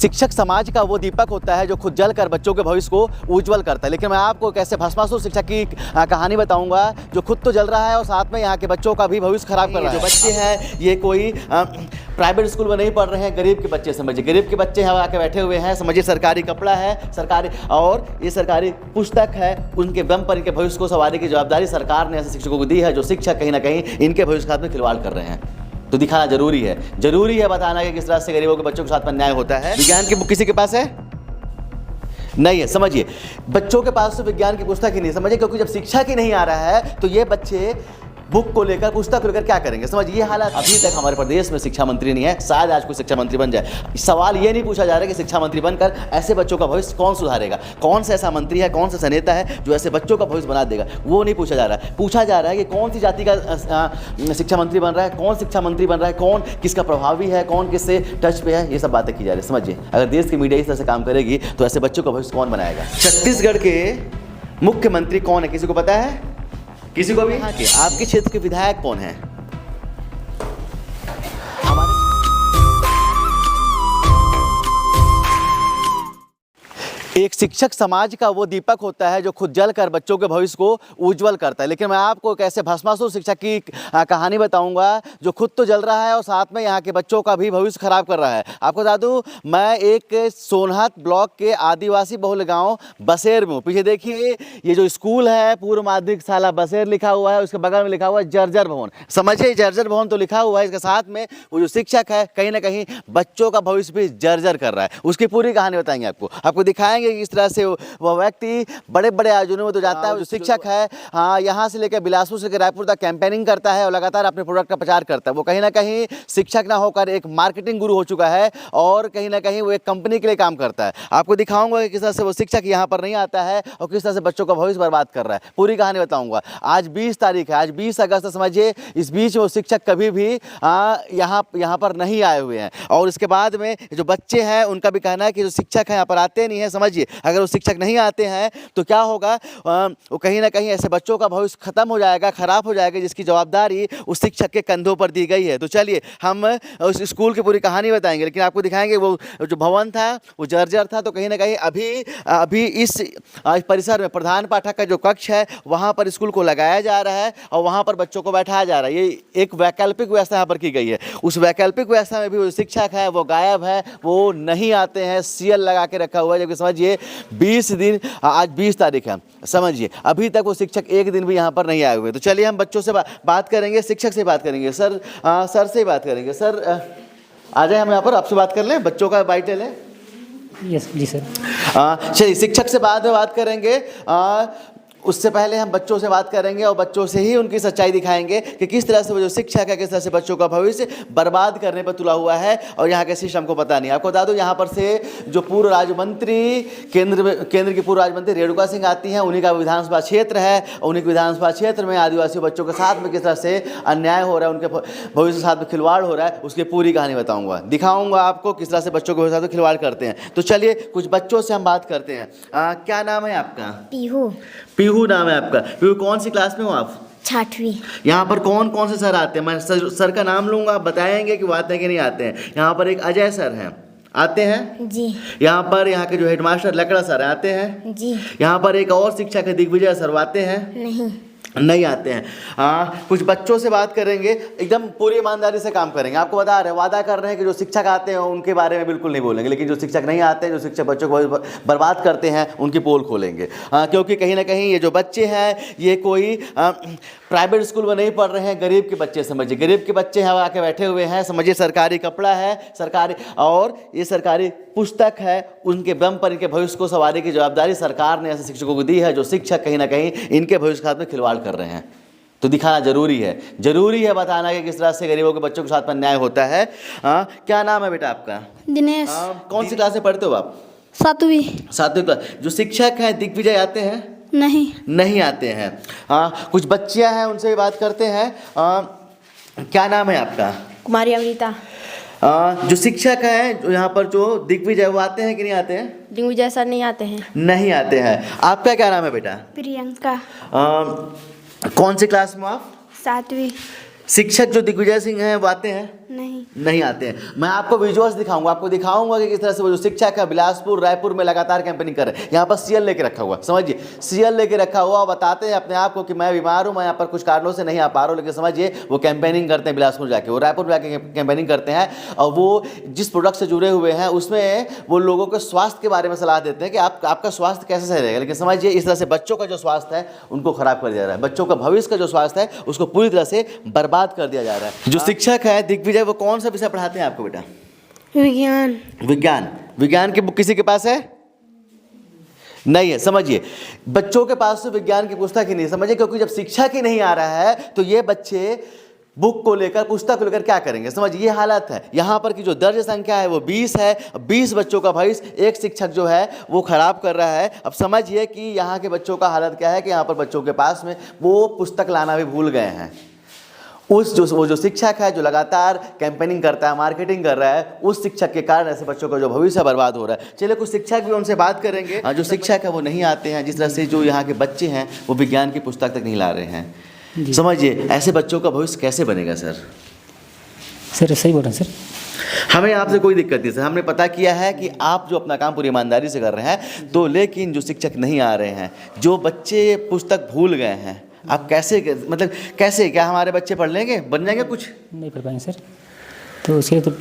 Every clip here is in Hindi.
शिक्षक समाज का वो दीपक होता है जो खुद जलकर बच्चों के भविष्य को उज्जवल करता है। लेकिन मैं आपको कैसे भस्मासुर शिक्षक की कहानी बताऊंगा जो खुद तो जल रहा है और साथ में यहाँ के बच्चों का भी भविष्य खराब कर रहा है। जो बच्चे हैं ये कोई प्राइवेट स्कूल में नहीं पढ़ रहे हैं, गरीब के बच्चे समझिए, गरीब के बच्चे यहाँ आके बैठे हुए हैं। समझिए सरकारी कपड़ा है, सरकारी और ये सरकारी पुस्तक है, उनके दम पर इनके भविष्य को संवारने की जवाबदारी सरकार ने ऐसे शिक्षकों को दी है जो शिक्षक कहीं ना कहीं इनके भविष्य के साथ में खिलवाड़ कर रहे हैं। तो दिखाना जरूरी है बताना कि किस तरह से गरीबों के बच्चों के साथ में अन्याय होता है। विज्ञान की बुक किसी के पास है? नहीं है। समझिए बच्चों के पास तो विज्ञान की पुस्तक ही नहीं, समझिए, क्योंकि जब शिक्षा ही नहीं आ रहा है तो ये बच्चे बुक को लेकर, पुस्तक को लेकर क्या करेंगे। समझिए ये हालत अभी तक हमारे प्रदेश में शिक्षा मंत्री नहीं है, शायद आज कोई शिक्षा मंत्री बन जाए। सवाल ये नहीं पूछा जा रहा है कि शिक्षा मंत्री बनकर ऐसे बच्चों का भविष्य कौन सुधारेगा, कौन सा ऐसा मंत्री है, कौन सा नेता है जो ऐसे बच्चों का भविष्य बना देगा, वो नहीं पूछा जा रहा है। पूछा जा रहा है कि कौन सी जाति का शिक्षा मंत्री बन रहा है, कौन शिक्षा मंत्री बन रहा है, कौन किसका प्रभावी है, कौन किससे टच पे है, ये सब बातें की जा रही है। समझिए अगर देश की मीडिया इस तरह से काम करेगी तो ऐसे बच्चों का भविष्य कौन बनाएगा। छत्तीसगढ़ के मुख्यमंत्री कौन है, किसी को पता है? किसी को भी? आपके क्षेत्र के विधायक कौन है? एक शिक्षक समाज का वो दीपक होता है जो खुद जलकर बच्चों के भविष्य को उज्जवल करता है। लेकिन मैं आपको कैसे भस्मासुर शिक्षक की कहानी बताऊंगा जो खुद तो जल रहा है और साथ में यहाँ के बच्चों का भी भविष्य खराब कर रहा है। आपको बता दूं मैं एक सोनहत ब्लॉक के आदिवासी बहुल गांव बसेर में हूँ। पीछे देखिए ये जो स्कूल है पूर्व माध्यमिक शाला बसेर लिखा हुआ है, उसके बगल में लिखा हुआ है जर्जर भवन। समझिए जर्जर भवन तो लिखा हुआ है, इसके साथ में वो जो शिक्षक है कहीं ना कहीं बच्चों का भविष्य भी जर्जर कर रहा है। उसकी पूरी कहानी बताएंगे आपको दिखाएंगे इस तरह से वह व्यक्ति बड़े बड़े आयोजनों में तो जाता है। जो शिक्षक है हाँ यहाँ से लेकर बिलासपुर से रायपुर तक कैंपेनिंग करता है और लगातार अपने प्रोडक्ट का प्रचार करता है। वो कहीं ना कहीं शिक्षक ना होकर एक मार्केटिंग गुरु हो चुका है और कहीं ना कहीं वो एक कंपनी के लिए काम करता है। आपको दिखाऊंगा कि किस तरह से वो शिक्षक यहाँ पर नहीं आता है और किस तरह से बच्चों का भविष्य बर्बाद कर रहा है। पूरी कहानी बताऊंगा। आज 20 तारीख है, आज 20 अगस्त समझिए। इस बीच वो शिक्षक कभी भी यहाँ पर नहीं आए हुए हैं और इसके बाद में जो बच्चे हैं उनका भी कहना है कि जो शिक्षक है यहाँ पर आते नहीं है। समझिए अगर वो शिक्षक नहीं आते हैं तो क्या होगा, वो कहीं ना कहीं ऐसे बच्चों का भविष्य खत्म हो जाएगा, खराब हो जाएगा, जिसकी जवाबदारी उस शिक्षक के कंधों पर दी गई है। तो चलिए हम उस स्कूल की पूरी कहानी बताएंगे, लेकिन आपको दिखाएंगे वो जो भवन था वो जर्जर था। तो कहीं ना कहीं अभी इस परिसर में प्रधान पाठक का जो कक्ष है वहाँ पर स्कूल को लगाया जा रहा है और वहाँ पर बच्चों को बैठाया जा रहा है। ये एक वैकल्पिक व्यवस्था यहाँ पर की गई है। उस वैकल्पिक व्यवस्था में भी वो शिक्षक है वो गायब है, वो नहीं आते हैं, सीएल लगा के रखा हुआ है। जबकि समझिए 20 दिन, आज 20 तारीख है, समझिए अभी तक वो शिक्षक एक दिन भी यहाँ पर नहीं आए हुए। तो चलिए हम बच्चों से बात करेंगे, शिक्षक से बात करेंगे। सर से ही बात करेंगे। सर आ जाए हम यहाँ पर, आपसे बात कर लें, बच्चों का बाइट ले लें। यस जी सर। चलिए शिक्षक से बाद में बात करेंगे, उससे पहले हम बच्चों से बात करेंगे और बच्चों से ही उनकी सच्चाई दिखाएंगे कि किस तरह से वो जो शिक्षक है किस तरह से बच्चों का भविष्य बर्बाद करने पर तुला हुआ है और यहाँ के सिस्टम को पता नहीं। आपको बता दूं यहाँ पर से जो पूर्व राज्य मंत्री केंद्र की पूर्व राज्य मंत्री रेणुका सिंह आती हैं, उन्हीं का विधानसभा क्षेत्र है। उन्हीं के विधानसभा क्षेत्र में आदिवासी बच्चों के साथ में किस तरह से अन्याय हो रहा है, उनके भविष्य के साथ में खिलवाड़ हो रहा है, उसकी पूरी कहानी बताऊँगा, दिखाऊँगा आपको किस तरह से बच्चों के साथ खिलवाड़ करते हैं। तो चलिए कुछ बच्चों से हम बात करते हैं। क्या नाम है आपका? पीहू नाम है आपका। पीहू कौन सी क्लास में हो आप? 6वीं। यहाँ पर कौन कौन से सर आते हैं? मैं सर का नाम लूंगा, आप बताएंगे कि वो आते हैं कि नहीं आते हैं। यहाँ पर एक अजय सर हैं, आते हैं जी। यहाँ पर यहाँ के जो हेडमास्टर लकड़ा सर आते हैं जी। यहाँ पर एक और शिक्षक है दिग्विजय सर, आते हैं? नहीं आते हैं। कुछ बच्चों से बात करेंगे, एकदम पूरी ईमानदारी से काम करेंगे। आपको बता रहे हैं, वादा कर रहे हैं कि जो शिक्षक आते हैं उनके बारे में बिल्कुल नहीं बोलेंगे, लेकिन जो शिक्षक नहीं आते हैं, जो शिक्षक बच्चों को बर्बाद करते हैं, उनकी पोल खोलेंगे। क्योंकि कहीं ना कहीं ये जो बच्चे हैं ये कोई प्राइवेट स्कूल में नहीं पढ़ रहे हैं, गरीब के बच्चे समझिए, गरीब के बच्चे यहाँ आके बैठे हुए हैं। समझिए सरकारी कपड़ा है, सरकारी और ये सरकारी पुस्तक है, उनके दम पर इनके भविष्य को संवारने की जवाबदारी सरकार ने ऐसे शिक्षकों को दी है जो शिक्षक कहीं ना कहीं इनके भविष्य के साथ में खिलवाड़ कर रहे हैं। तो दिखाना जरूरी है बताना कि किस तरह से गरीबों के बच्चों के साथ में अन्याय होता है। क्या नाम है बेटा आपका? दिनेश। कौन सी क्लास में पढ़ते हो आप? 7वीं क्लास। जो शिक्षक हैं दिग्विजय आते हैं? नहीं आते हैं। कुछ बच्चियां हैं, उनसे भी बात करते हैं। क्या नाम है आपका? कुमारी अमृता। जो शिक्षक हैं जो यहाँ पर जो दिग्विजय, वो आते हैं कि नहीं आते हैं? दिग्विजय सर नहीं आते हैं। नहीं आते हैं। आपका क्या नाम है बेटा? प्रियंका। कौन सी क्लास में आप? 7वीं। शिक्षक जो दिग्विजय सिंह हैं वो आते हैं? नहीं। नहीं आते हैं। मैं आपको विजुअल्स दिखाऊंगा, आपको दिखाऊंगा कि किस तरह से वो जो शिक्षक है बिलासपुर रायपुर में लगातार कैंपेनिंग कर रहे हैं। यहाँ पर सीएल लेके रखा हुआ, समझिए सीएल लेके रखा हुआ, बताते हैं अपने आप को कि मैं बीमार हूँ, मैं यहाँ पर कुछ कारणों से नहीं आ पा रहा हूँ, लेकिन समझिए वो कैंपेनिंग करते हैं बिलासपुर जाके, वो रायपुर में जाके कैंपेनिंग करते हैं और वो जिस प्रोडक्ट से जुड़े हुए हैं उसमें वो लोगों को स्वास्थ्य के बारे में सलाह देते हैं कि आपका स्वास्थ्य कैसे सही रहेगा। लेकिन समझिए इस तरह से बच्चों का जो स्वास्थ्य है उनको खराब कर दिया जा रहा है, बच्चों का भविष्य का जो स्वास्थ्य है उसको पूरी तरह से बर्बाद कर दिया जा रहा है। जो शिक्षक है दिग्विजय वो कौन सा विषय पढ़ाते हैं आपको बेटा? विज्ञान। विज्ञान की बुक किसी के पास है? नहीं है। समझिए बच्चों के पास तो विज्ञान की पुस्तक ही नहीं, समझिए क्योंकि जब शिक्षक ही नहीं आ रहा है तो ये बच्चे बुक को लेकर पुस्तक को लेकर क्या करेंगे। समझिए ये हालत है। यहाँ पर की जो दर्ज संख्या है वो 20 है, 20 बच्चों का भविष्य एक शिक्षक जो है वो खराब कर रहा है। अब समझिए कि यहाँ के बच्चों का हालत क्या है कि यहाँ पर बच्चों के पास में वो पुस्तक लाना भी भूल गए हैं। वो जो शिक्षक है जो लगातार कैंपेनिंग करता है, मार्केटिंग कर रहा है, उस शिक्षक के कारण ऐसे बच्चों का जो भविष्य बर्बाद हो रहा है। चलिए कुछ शिक्षक भी उनसे बात करेंगे। जो शिक्षक है वो नहीं आते हैं, जिस तरह से जो यहाँ के बच्चे हैं वो विज्ञान की पुस्तक तक नहीं ला रहे हैं। समझिए ऐसे बच्चों का भविष्य कैसे बनेगा सर? सर सही बोल रहे हैं सर। हमें आपसे कोई दिक्कत नहीं सर, हमने पता किया है कि आप जो अपना काम पूरी ईमानदारी से कर रहे हैं, तो लेकिन जो शिक्षक नहीं आ रहे हैं, जो बच्चे पुस्तक भूल गए हैं, आप कैसे मतलब कैसे क्या हमारे बच्चे पढ़ लेंगे, बन जाएंगे कुछ? नहीं पढ़ पाएंगे सर, तो उसके लिए तो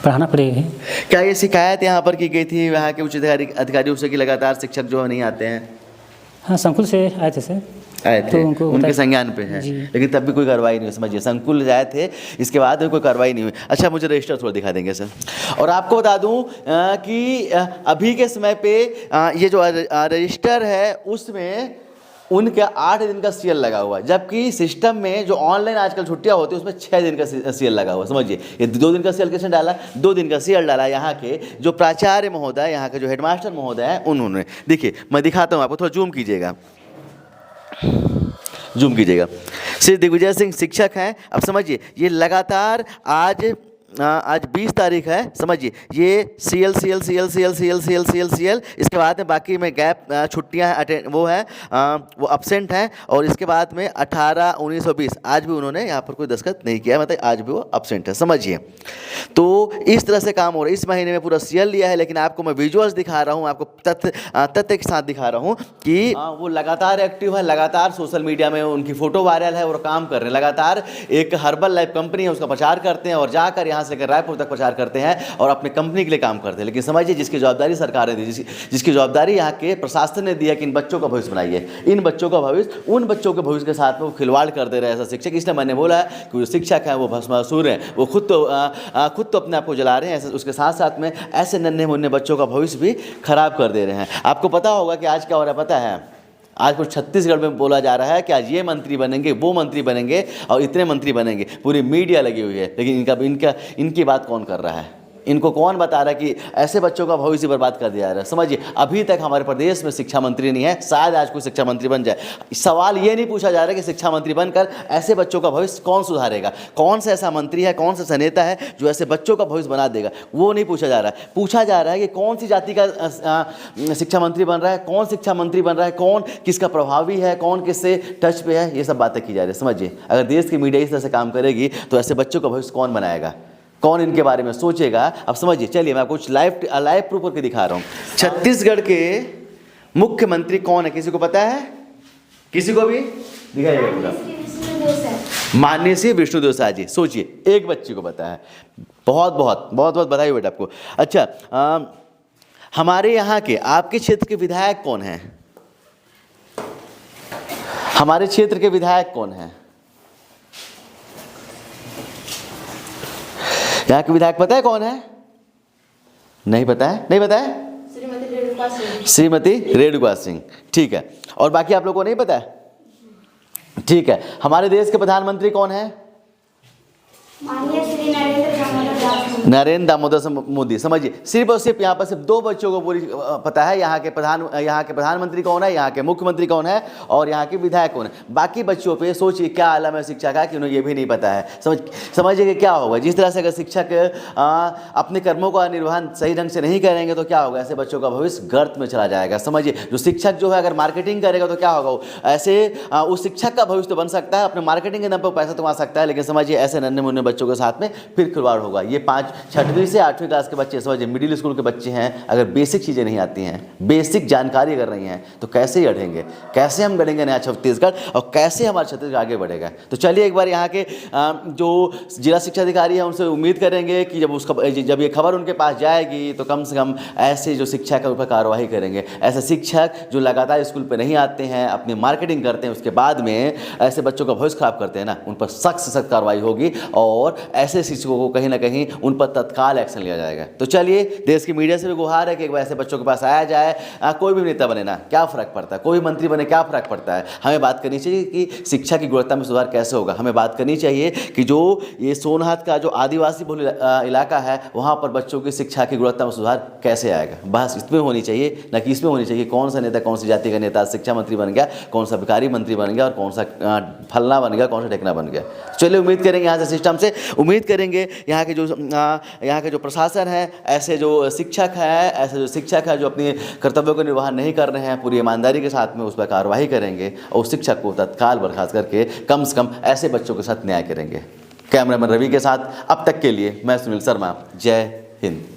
पढ़ाना पड़ेगा। क्या ये शिकायत यहाँ पर की गई थी यहाँ के उच्च अधिकारियों से कि लगातार शिक्षक जो नहीं आते हैं? हाँ संकुल से आए थे सर, आए थे तो उनके संज्ञान पे है, लेकिन तब भी कोई कार्रवाई नहीं हुई। समझिए संकुल आए थे, इसके बाद में कोई कार्रवाई नहीं हुई। अच्छा मुझे रजिस्टर थोड़ा दिखा देंगे सर। और आपको बता दूं कि अभी के समय पे ये जो रजिस्टर है उसमें उनके 8 दिन का सीएल लगा हुआ है, जबकि सिस्टम में जो ऑनलाइन आजकल छुट्टियां होती है उसमें 6 दिन का सीएल लगा हुआ है। समझिए ये 2 दिन का सीएल किसने डाला? 2 दिन का सीएल डाला यहाँ के जो प्राचार्य महोदय, यहाँ के जो हेडमास्टर महोदय हैं उन्होंने। देखिए मैं दिखाता हूँ आपको, थोड़ा जूम कीजिएगा, श्री दिग्विजय सिंह शिक्षक हैं। अब समझिए ये लगातार आज 20 तारीख है, समझिए ये सीएल, इसके बाद में बाकी में गैप छुट्टियां हैं, वो है वो अब्सेंट हैं, और इसके बाद में 18, 19 और 20 आज भी उन्होंने यहाँ पर कोई दस्तखत नहीं किया, मतलब आज भी वो अब्सेंट है। समझिए तो इस तरह से काम हो रहा है। इस महीने में पूरा सीएल लिया है, लेकिन आपको मैं विजुअल्स दिखा रहा हूँ, आपको तथ्य के साथ दिखा रहा हूँ कि वो लगातार एक्टिव है, लगातार सोशल मीडिया में उनकी फ़ोटो वायरल है और काम कर रहे हैं। लगातार एक हर्बल लाइफ कंपनी है उसका प्रचार करते हैं और जाकर यहाँ से लेकर रायपुर तक प्रचार करते हैं और अपने कंपनी के लिए काम करते हैं। लेकिन समझिए जिसकी जवाबदारी सरकार ने दी, जिसकी जवाबदारी यहाँ के प्रशासन ने दी है कि इन बच्चों का भविष्य बनाइए, इन बच्चों का भविष्य, उन बच्चों के भविष्य के साथ में वो खिलवाड़ कर दे रहे हैं ऐसा शिक्षक। इसलिए मैंने बोला है कि जो शिक्षक हैं वो भस्मासुर हैं, वो खुद तो अपने आप को जला रहे हैं, ऐसे उसके साथ साथ में ऐसे नन्हे मुन्ने बच्चों का भविष्य भी खराब कर दे रहे हैं। आपको पता होगा कि आज क्या हो रहा है, पता है? आज कुछ छत्तीसगढ़ में बोला जा रहा है कि आज ये मंत्री बनेंगे, वो मंत्री बनेंगे और इतने मंत्री बनेंगे, पूरी मीडिया लगी हुई है। लेकिन इनकी बात कौन कर रहा है? इनको कौन बता रहा है कि ऐसे बच्चों का भविष्य बर्बाद कर दिया जा रहा है? समझिए अभी तक हमारे प्रदेश में शिक्षा मंत्री नहीं है, शायद आज कोई शिक्षा मंत्री बन जाए। सवाल ये नहीं पूछा जा रहा है कि शिक्षा मंत्री बनकर ऐसे बच्चों का भविष्य कौन सुधारेगा, कौन सा ऐसा मंत्री है, कौन सा नेता है जो ऐसे बच्चों का भविष्य बना देगा, वो नहीं पूछा जा रहा है। पूछा जा रहा है कि कौन सी जाति का शिक्षा मंत्री बन रहा है, कौन शिक्षा मंत्री बन रहा है, कौन किसका प्रभावी है, कौन किससे टच पे है, ये सब बातें की जा रही है। समझिए अगर देश की मीडिया इस तरह से काम करेगी तो ऐसे बच्चों का भविष्य कौन बनाएगा, कौन इनके बारे में सोचेगा? अब समझिए, चलिए मैं आपको कुछ लाइव प्रूफ करके दिखा रहा हूँ। छत्तीसगढ़ के मुख्यमंत्री कौन है, किसी को पता है? किसी को भी दिखाइएगा पूरा। माननीय श्री विष्णुदेव साय जी। सोचिए एक बच्चे को पता है। बहुत बहुत बहुत बहुत बधाई बेटा आपको। अच्छा हमारे यहाँ के आपके क्षेत्र के विधायक कौन है? हमारे क्षेत्र के विधायक कौन है? यहाँ के विधायक पता है कौन है? नहीं पता है? नहीं पता है? श्रीमती रेणुका सिंह। ठीक है, और बाकी आप लोगों को नहीं पता है? ठीक है, हमारे देश के प्रधानमंत्री कौन है? माननीय श्री नरेंद्र दामोदर दास। नरेंद्र दामोदर मोदी। समझिए, सिर्फ और सिर्फ यहाँ पर सिर्फ 2 बच्चों को पूरी पता है, यहाँ के प्रधानमंत्री कौन है, यहाँ के मुख्यमंत्री कौन है और यहाँ के विधायक कौन है। बाकी बच्चों पे सोचिए क्या आलम है शिक्षा का कि उन्हें ये भी नहीं पता है। समझिए कि क्या होगा जिस तरह से अगर शिक्षक अपने कर्मों का निर्वहन सही ढंग से नहीं करेंगे तो क्या होगा, ऐसे बच्चों का भविष्य गर्त में चला जाएगा। समझिए, जो शिक्षक जो है अगर मार्केटिंग करेगा तो क्या होगा, ऐसे उस शिक्षक का भविष्य तो बन सकता है, अपने मार्केटिंग के दम पर पैसा कमा सकता है, लेकिन समझिए ऐसे नन्हे मुन्ने बच्चों के साथ में फिर खिलवाड़ होगा। ये 6वीं से 8वीं क्लास के बच्चे, समझिए मिडिल स्कूल के बच्चे हैं, अगर बेसिक चीज़ें नहीं आती हैं, बेसिक जानकारी अगर नहीं है तो कैसे ही अढ़ेंगे, कैसे हम गढ़ेंगे नया छत्तीसगढ़ और कैसे हमारा छत्तीसगढ़ आगे बढ़ेगा। तो चलिए एक बार यहाँ के जो जिला शिक्षा अधिकारी हैं उनसे उम्मीद करेंगे कि जब ये खबर उनके पास जाएगी तो कम से कम ऐसे जो शिक्षा के ऊपर कार्रवाई करेंगे। ऐसे शिक्षक जो लगातार स्कूल पर नहीं आते हैं, अपनी मार्केटिंग करते हैं, उसके बाद में ऐसे बच्चों का भविष्य खराब करते हैं ना, उन पर सख्त से सख्त कार्रवाई होगी और ऐसे शिक्षकों को कहीं ना कहीं उन पर तत्काल एक्शन लिया जाएगा। तो चलिए देश की मीडिया से भी गुहार है कि एक बार ऐसे बच्चों के पास आया जाए। कोई भी नेता बने ना, क्या फ़र्क पड़ता है, कोई भी मंत्री बने क्या फ़र्क पड़ता है। हमें बात करनी चाहिए कि शिक्षा की गुणवत्ता में सुधार कैसे होगा। हमें बात करनी चाहिए कि जो ये सोनहत का जो आदिवासी बहुल इलाका है वहाँ पर बच्चों की शिक्षा की गुणवत्ता में सुधार कैसे आएगा। बस इसमें होनी चाहिए, न कि इसमें होनी चाहिए कौन सा नेता कौन सी जाति का नेता शिक्षा मंत्री बन गया, कौन सा विकारी मंत्री बन गया और कौन सा फलना बन गया, कौन सा ढेकना बन गया। चलिए उम्मीद करेंगे यहाँ से सिस्टम से, उम्मीद करेंगे यहाँ के जो प्रशासन है, ऐसे जो शिक्षक है जो अपने कर्तव्यों का निर्वहन नहीं कर रहे हैं पूरी ईमानदारी के साथ में उस पर कार्रवाई करेंगे और उस शिक्षक को तत्काल बर्खास्त करके कम से कम ऐसे बच्चों के साथ न्याय करेंगे। कैमरामैन रवि के साथ अब तक के लिए मैं सुनील शर्मा। जय हिंद।